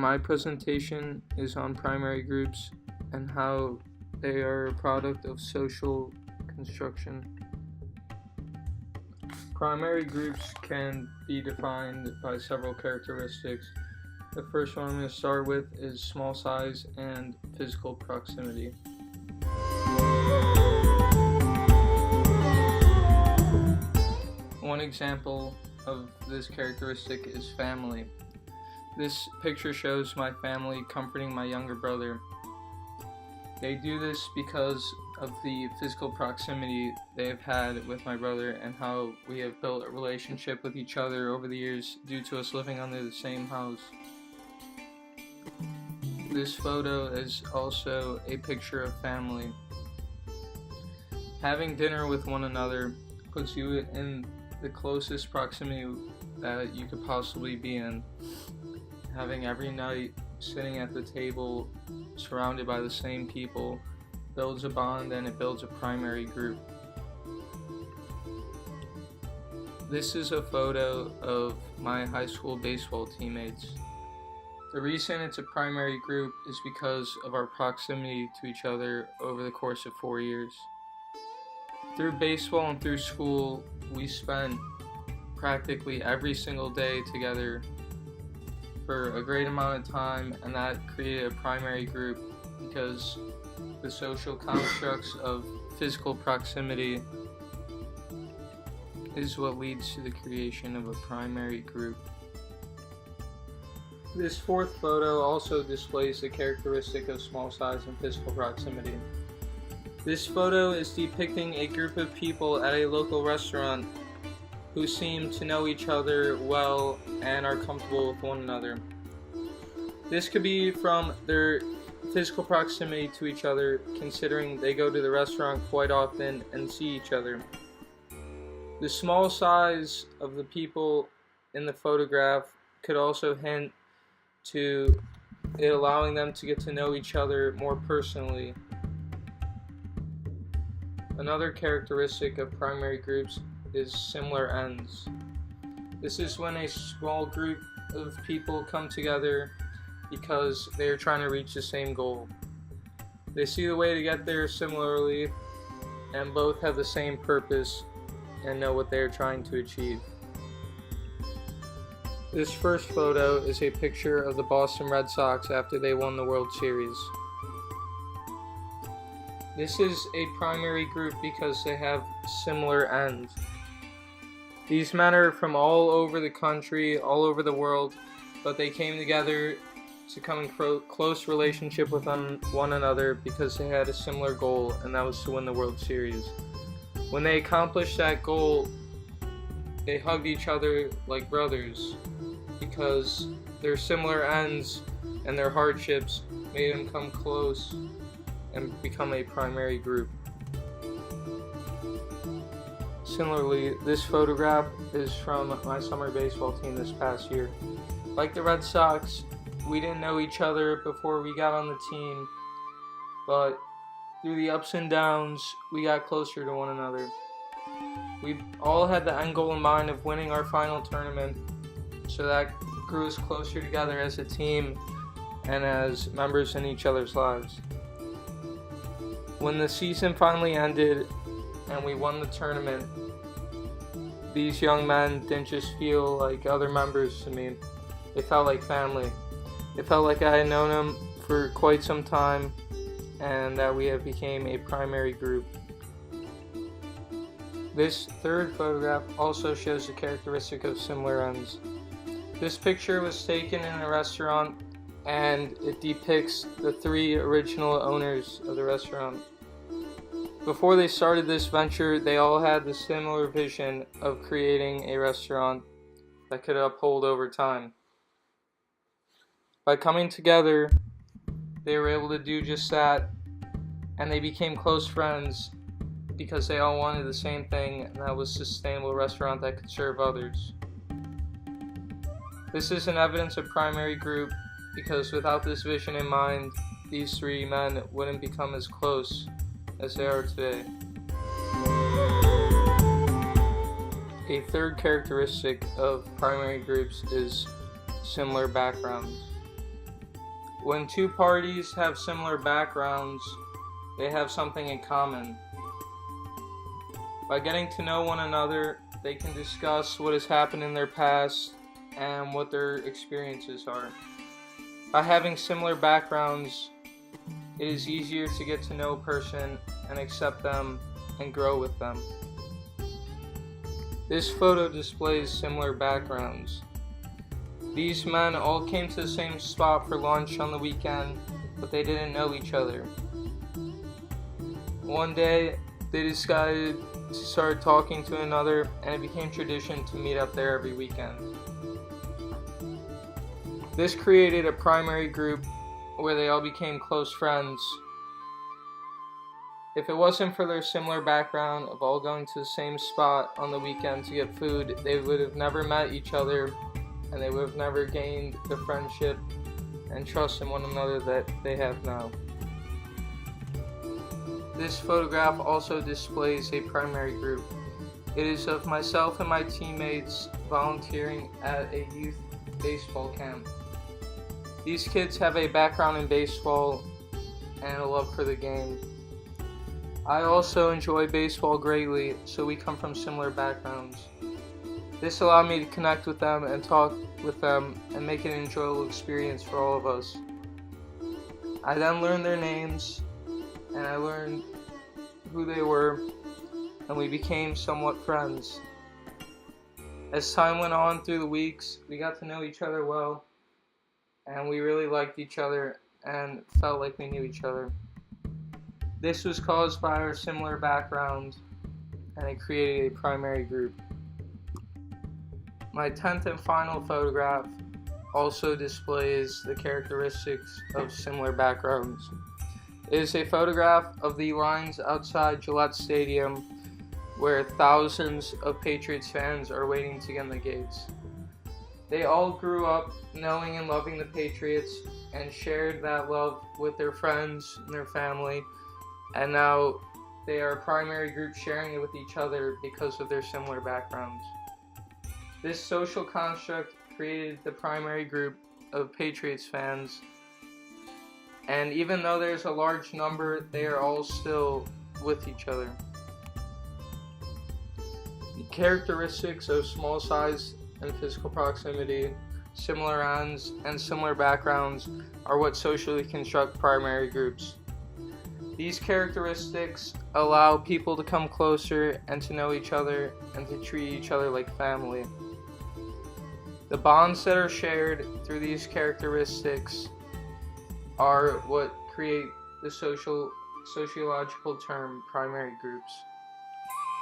My presentation is on primary groups and how they are a product of social construction. Primary groups can be defined by several characteristics. The first one I'm going to start with is small size and physical proximity. One example of this characteristic is family. This picture shows my family comforting my younger brother. They do this because of the physical proximity they have had with my brother and how we have built a relationship with each other over the years due to us living under the same house. This photo is also a picture of family. Having dinner with one another puts you in the closest proximity that you could possibly be in. Having every night sitting at the table surrounded by the same people builds a bond, and it builds a primary group. This is a photo of my high school baseball teammates. The reason it's a primary group is because of our proximity to each other over the course of 4 years. Through baseball and through school, we spent practically every single day together for a great amount of time, and that created a primary group because the social constructs of physical proximity is what leads to the creation of a primary group. This fourth photo also displays the characteristic of small size and physical proximity. This photo is depicting a group of people at a local restaurant who seem to know each other well and are comfortable with one another. This could be from their physical proximity to each other, considering they go to the restaurant quite often and see each other. The small size of the people in the photograph could also hint to it allowing them to get to know each other more personally. Another characteristic of primary groups is similar ends. This is when a small group of people come together because they are trying to reach the same goal. They see the way to get there similarly and both have the same purpose and know what they are trying to achieve. This first photo is a picture of the Boston Red Sox after they won the World Series. This is a primary group because they have similar ends. These men are from all over the country, all over the world, but they came together to come in close relationship with one another because they had a similar goal, and that was to win the World Series. When they accomplished that goal, they hugged each other like brothers because their similar ends and their hardships made them come close and become a primary group. Similarly, this photograph is from my summer baseball team this past year. Like the Red Sox, we didn't know each other before we got on the team, but through the ups and downs, we got closer to one another. We all had the end goal in mind of winning our final tournament, so that grew us closer together as a team and as members in each other's lives. When the season finally ended and we won the tournament, these young men didn't just feel like other members to me. They felt like family. It felt like I had known them for quite some time and that we have became a primary group. This third photograph also shows the characteristic of similar ends. This picture was taken in a restaurant and it depicts the 3 original owners of the restaurant. Before they started this venture, they all had the similar vision of creating a restaurant that could uphold over time. By coming together, they were able to do just that, and they became close friends because they all wanted the same thing, and that was a sustainable restaurant that could serve others. This is an evidence of primary group because without this vision in mind, these 3 men wouldn't become as close as they are today. A third characteristic of primary groups is similar backgrounds. When two parties have similar backgrounds, they have something in common. By getting to know one another, they can discuss what has happened in their past and what their experiences are. By having similar backgrounds, it is easier to get to know a person and accept them and grow with them. This photo displays similar backgrounds. These men all came to the same spot for lunch on the weekend, but they didn't know each other. One day, they decided to start talking to another, and it became tradition to meet up there every weekend. This created a primary group where they all became close friends. If it wasn't for their similar background of all going to the same spot on the weekend to get food, they would have never met each other, and they would have never gained the friendship and trust in one another that they have now. This photograph also displays a primary group. It is of myself and my teammates volunteering at a youth baseball camp. These kids have a background in baseball and a love for the game. I also enjoy baseball greatly, so we come from similar backgrounds. This allowed me to connect with them and talk with them and make it an enjoyable experience for all of us. I then learned their names, and I learned who they were, and we became somewhat friends. As time went on through the weeks, we got to know each other well, and we really liked each other and felt like we knew each other. This was caused by our similar backgrounds, and it created a primary group. My 10th and final photograph also displays the characteristics of similar backgrounds. It is a photograph of the lines outside Gillette Stadium where thousands of Patriots fans are waiting to get in the gates. They all grew up knowing and loving the Patriots and shared that love with their friends and their family, and now they are a primary group sharing it with each other because of their similar backgrounds. This social construct created the primary group of Patriots fans, and even though there's a large number, they are all still with each other. The characteristics of small size and physical proximity, similar ends, and similar backgrounds are what socially construct primary groups. These characteristics allow people to come closer and to know each other and to treat each other like family. The bonds that are shared through these characteristics are what create the sociological term primary groups.